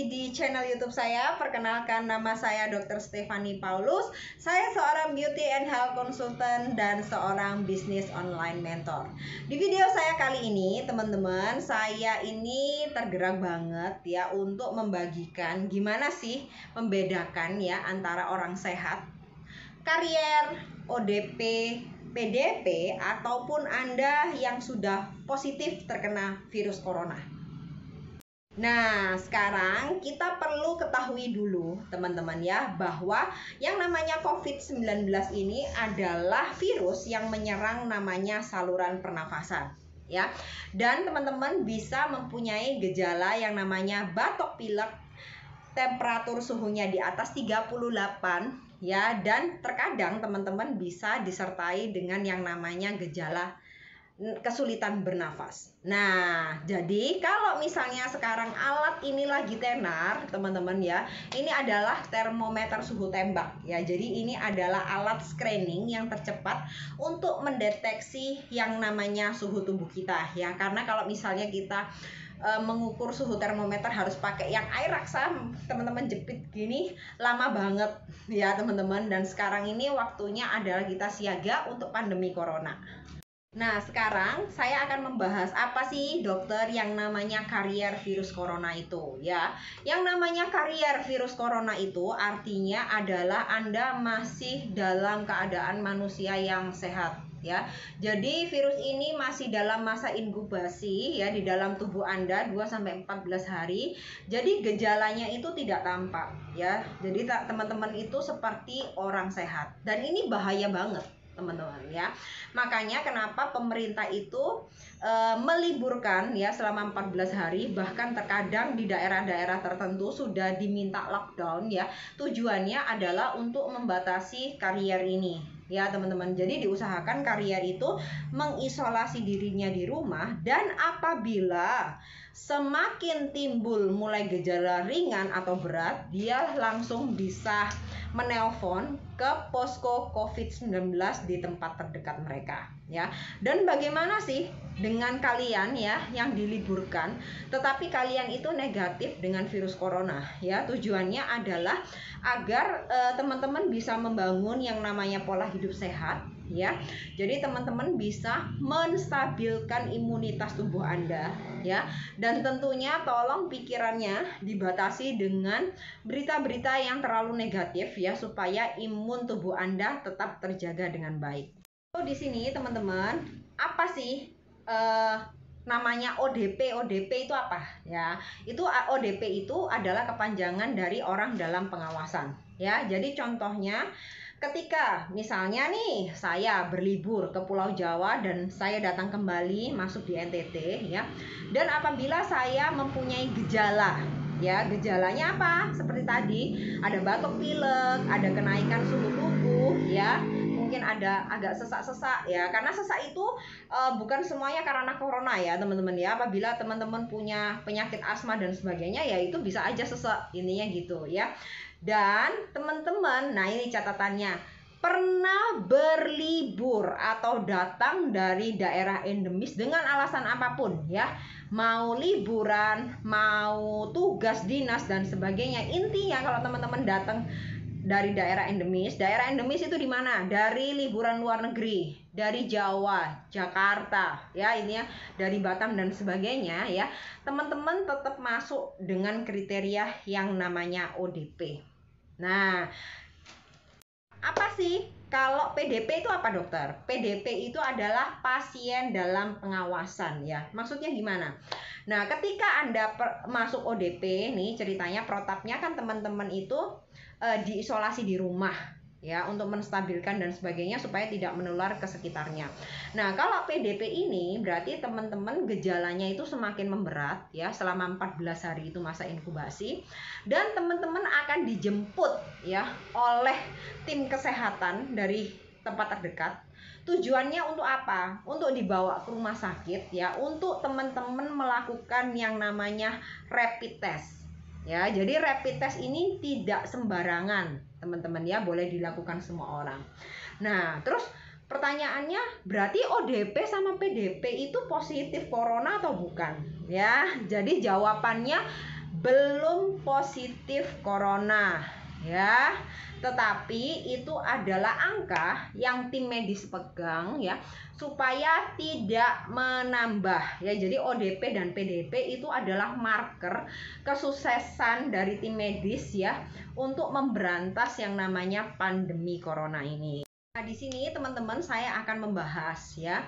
lagi di channel YouTube saya. Perkenalkan, nama saya Dr. Stephanie Paulus. Saya seorang beauty and health consultant dan seorang bisnis online mentor. Di video saya kali ini, teman-teman, saya ini tergerak banget ya untuk membagikan gimana sih membedakan ya antara orang sehat, karier, ODP, PDP, ataupun Anda yang sudah positif terkena virus corona. Nah, sekarang kita perlu ketahui dulu teman-teman ya, bahwa yang namanya COVID-19 ini adalah virus yang menyerang namanya saluran pernafasan ya. Dan teman-teman bisa mempunyai gejala yang namanya batuk pilek, temperatur suhunya di atas 38 ya, dan terkadang teman-teman bisa disertai dengan yang namanya gejala kesulitan bernafas. Nah, jadi kalau misalnya sekarang alat ini lagi tenar, teman-teman ya, ini adalah termometer suhu tembak ya. Jadi ini adalah alat screening yang tercepat untuk mendeteksi yang namanya suhu tubuh kita ya. Karena kalau misalnya kita mengukur suhu termometer harus pakai yang air raksa, teman-teman jepit gini lama banget ya teman-teman. Dan sekarang ini waktunya adalah kita siaga untuk pandemi corona. Nah, sekarang saya akan membahas apa sih dokter yang namanya karier virus corona itu ya. Yang namanya karier virus corona itu artinya adalah Anda masih dalam keadaan manusia yang sehat ya. Jadi virus ini masih dalam masa inkubasi ya di dalam tubuh Anda 2-14 hari. Jadi gejalanya itu tidak tampak ya. Jadi teman-teman itu seperti orang sehat. Dan ini bahaya banget teman-teman ya. Makanya kenapa pemerintah itu meliburkan ya selama 14 hari, bahkan terkadang di daerah-daerah tertentu sudah diminta lockdown ya. Tujuannya adalah untuk membatasi karier ini ya teman-teman. Jadi diusahakan karier itu mengisolasi dirinya di rumah, dan apabila semakin timbul mulai gejala ringan atau berat, dia langsung bisa menelpon ke posko COVID-19 di tempat terdekat mereka ya. Dan bagaimana sih dengan kalian ya yang diliburkan tetapi kalian itu negatif dengan virus corona ya? Tujuannya adalah agar teman-teman bisa membangun yang namanya pola hidup sehat ya. Jadi teman-teman bisa menstabilkan imunitas tubuh Anda ya. Dan tentunya tolong pikirannya dibatasi dengan berita-berita yang terlalu negatif ya, supaya imun tubuh Anda tetap terjaga dengan baik. Di sini teman-teman, apa sih namanya ODP? ODP itu apa ya? Itu ODP itu adalah kepanjangan dari orang dalam pengawasan ya. Jadi contohnya ketika misalnya nih saya berlibur ke Pulau Jawa dan saya datang kembali masuk di NTT ya, dan apabila saya mempunyai gejala ya, gejalanya apa? Seperti tadi, ada batuk pilek, ada kenaikan suhu tubuh ya, mungkin ada agak sesak-sesak ya. Karena sesak itu bukan semuanya karena corona ya teman-teman ya. Apabila teman-teman punya penyakit asma dan sebagainya ya, itu bisa aja sesak ininya gitu ya. Dan teman-teman, nah ini catatannya, pernah berlibur atau datang dari daerah endemis dengan alasan apapun ya, mau liburan, mau tugas dinas dan sebagainya. Intinya kalau teman-teman datang dari daerah endemis itu di mana? Dari liburan luar negeri, dari Jawa, Jakarta ya, ini ya, dari Batam dan sebagainya ya, teman-teman tetap masuk dengan kriteria yang namanya ODP. Nah, apa sih kalau PDP itu apa dokter? PDP itu adalah pasien dalam pengawasan ya. Maksudnya gimana? Nah, ketika Anda masuk ODP nih, ceritanya protapnya kan teman-teman itu diisolasi di rumah ya, untuk menstabilkan dan sebagainya supaya tidak menular ke sekitarnya. Nah, kalau PDP ini berarti teman-teman gejalanya itu semakin memberat ya, selama 14 hari itu masa inkubasi, dan teman-teman akan dijemput ya oleh tim kesehatan dari tempat terdekat. Tujuannya untuk apa? Untuk dibawa ke rumah sakit ya, untuk teman-teman melakukan yang namanya rapid test ya. Jadi rapid test ini tidak sembarangan teman-teman ya, boleh dilakukan semua orang. Nah, terus pertanyaannya, berarti ODP sama PDP itu positif corona atau bukan ya? Jadi jawabannya belum positif corona ya, tetapi itu adalah angka yang tim medis pegang ya, supaya tidak menambah ya. Jadi ODP dan PDP itu adalah marker kesuksesan dari tim medis ya untuk memberantas yang namanya pandemi corona ini. Nah, di sini teman-teman saya akan membahas ya,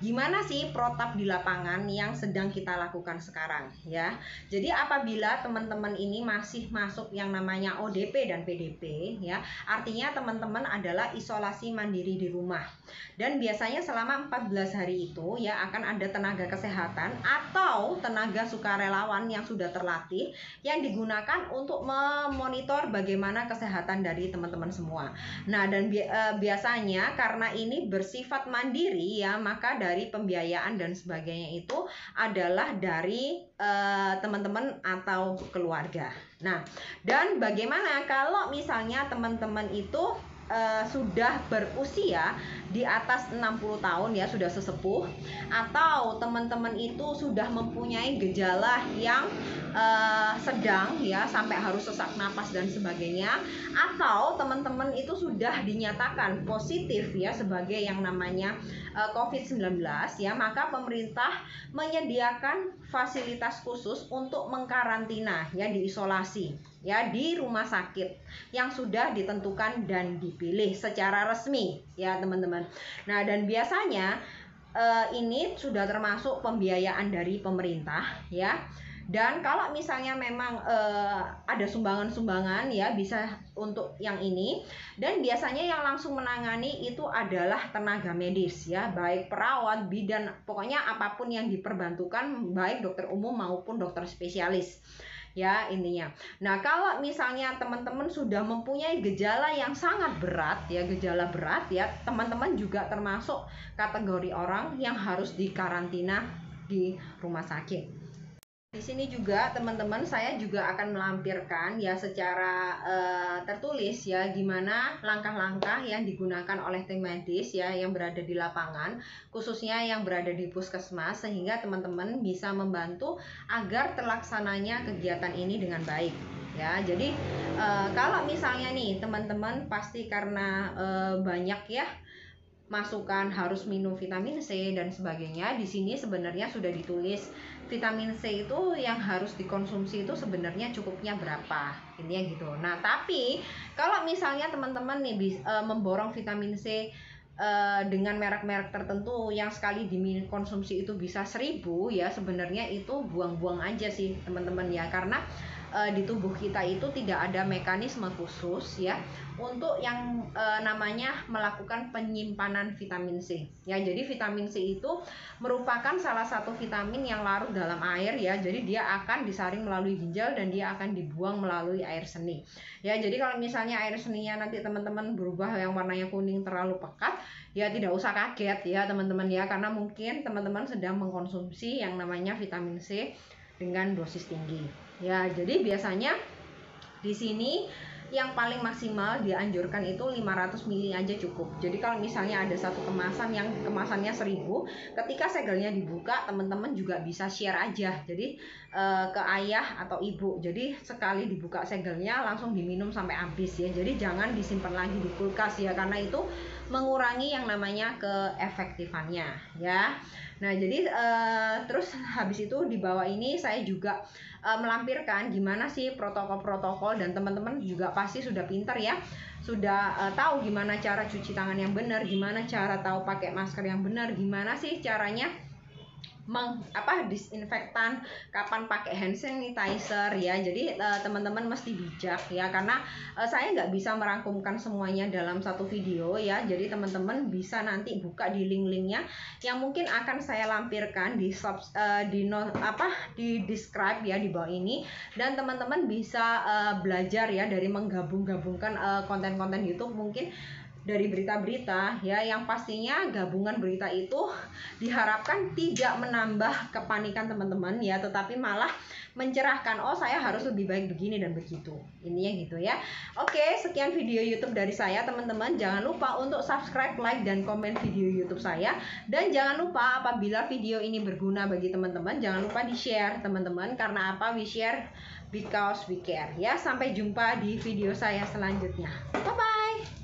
gimana sih protap di lapangan yang sedang kita lakukan sekarang ya. Jadi apabila teman-teman ini masih masuk yang namanya ODP dan PDP ya, artinya teman-teman adalah isolasi mandiri di rumah. Dan biasanya selama 14 hari itu ya akan ada tenaga kesehatan atau tenaga sukarelawan yang sudah terlatih yang digunakan untuk memonitor bagaimana kesehatan dari teman-teman semua. Nah, dan biasanya karena ini bersifat mandiri ya, maka dari pembiayaan dan sebagainya itu adalah dari teman-teman atau keluarga. Nah, dan bagaimana kalau misalnya teman-teman itu sudah berusia di atas 60 tahun ya, sudah sesepuh, atau teman-teman itu sudah mempunyai gejala yang sedang ya, sampai harus sesak napas dan sebagainya, atau teman-teman itu sudah dinyatakan positif ya sebagai yang namanya COVID-19 ya, maka pemerintah menyediakan fasilitas khusus untuk mengkarantina ya, diisolasi ya di rumah sakit yang sudah ditentukan dan dipilih secara resmi ya teman-teman. Nah, dan biasanya ini sudah termasuk pembiayaan dari pemerintah ya. Dan kalau misalnya memang ada sumbangan-sumbangan ya, bisa untuk yang ini. Dan biasanya yang langsung menangani itu adalah tenaga medis ya, baik perawat, bidan, pokoknya apapun yang diperbantukan, baik dokter umum maupun dokter spesialis ya intinya. Nah, kalau misalnya teman-teman sudah mempunyai gejala yang sangat berat ya, gejala berat ya, teman-teman juga termasuk kategori orang yang harus dikarantina di rumah sakit. Di sini juga teman-teman saya juga akan melampirkan ya secara tertulis ya, gimana langkah-langkah yang digunakan oleh tim medis ya yang berada di lapangan, khususnya yang berada di puskesmas, sehingga teman-teman bisa membantu agar terlaksananya kegiatan ini dengan baik ya. Jadi kalau misalnya nih teman-teman pasti karena banyak ya masukan harus minum vitamin C dan sebagainya. Di sini sebenarnya sudah ditulis vitamin C itu yang harus dikonsumsi itu sebenarnya cukupnya berapa, intinya gitu. Nah, tapi kalau misalnya teman-teman nih memborong vitamin C dengan merek-merek tertentu yang sekali dikonsumsi itu bisa 1000 ya, sebenarnya itu buang-buang aja sih teman-teman ya, karena di tubuh kita itu tidak ada mekanisme khusus ya untuk yang namanya melakukan penyimpanan vitamin C ya. Jadi vitamin C itu merupakan salah satu vitamin yang larut dalam air ya, jadi dia akan disaring melalui ginjal dan dia akan dibuang melalui air seni ya. Jadi kalau misalnya air seninya nanti teman-teman berubah yang warnanya kuning terlalu pekat ya, tidak usah kaget ya teman-teman ya, karena mungkin teman-teman sedang mengkonsumsi yang namanya vitamin C dengan dosis tinggi ya. Jadi biasanya di sini yang paling maksimal dianjurkan itu 500 ml aja cukup. Jadi kalau misalnya ada satu kemasan yang kemasannya 1000, ketika segelnya dibuka teman-teman juga bisa share aja. Jadi ke ayah atau ibu. Jadi sekali dibuka segelnya langsung diminum sampai habis ya. Jadi jangan disimpan lagi di kulkas ya, karena itu mengurangi yang namanya keefektifannya ya. Nah, jadi terus habis itu di bawah ini saya juga melampirkan gimana sih protokol-protokol, dan teman-teman juga pasti sudah pintar ya, sudah tahu gimana cara cuci tangan yang benar, gimana cara tahu pakai masker yang benar, gimana sih caranya disinfektan, kapan pakai hand sanitizer ya. Jadi teman-teman mesti bijak ya, karena saya nggak bisa merangkumkan semuanya dalam satu video ya. Jadi teman-teman bisa nanti buka di link-linknya yang mungkin akan saya lampirkan di describe ya di bawah ini, dan teman-teman bisa belajar ya dari menggabung-gabungkan konten-konten YouTube. Mungkin dari berita-berita ya, yang pastinya gabungan berita itu diharapkan tidak menambah kepanikan teman-teman ya, tetapi malah mencerahkan, oh saya harus lebih baik begini dan begitu, ini ya gitu ya. Oke, sekian video YouTube dari saya teman-teman. Jangan lupa untuk subscribe, like, dan komen video YouTube saya, dan jangan lupa apabila video ini berguna bagi teman-teman, jangan lupa di share teman-teman. Karena apa? We share because we care ya. Sampai jumpa di video saya selanjutnya. Bye bye.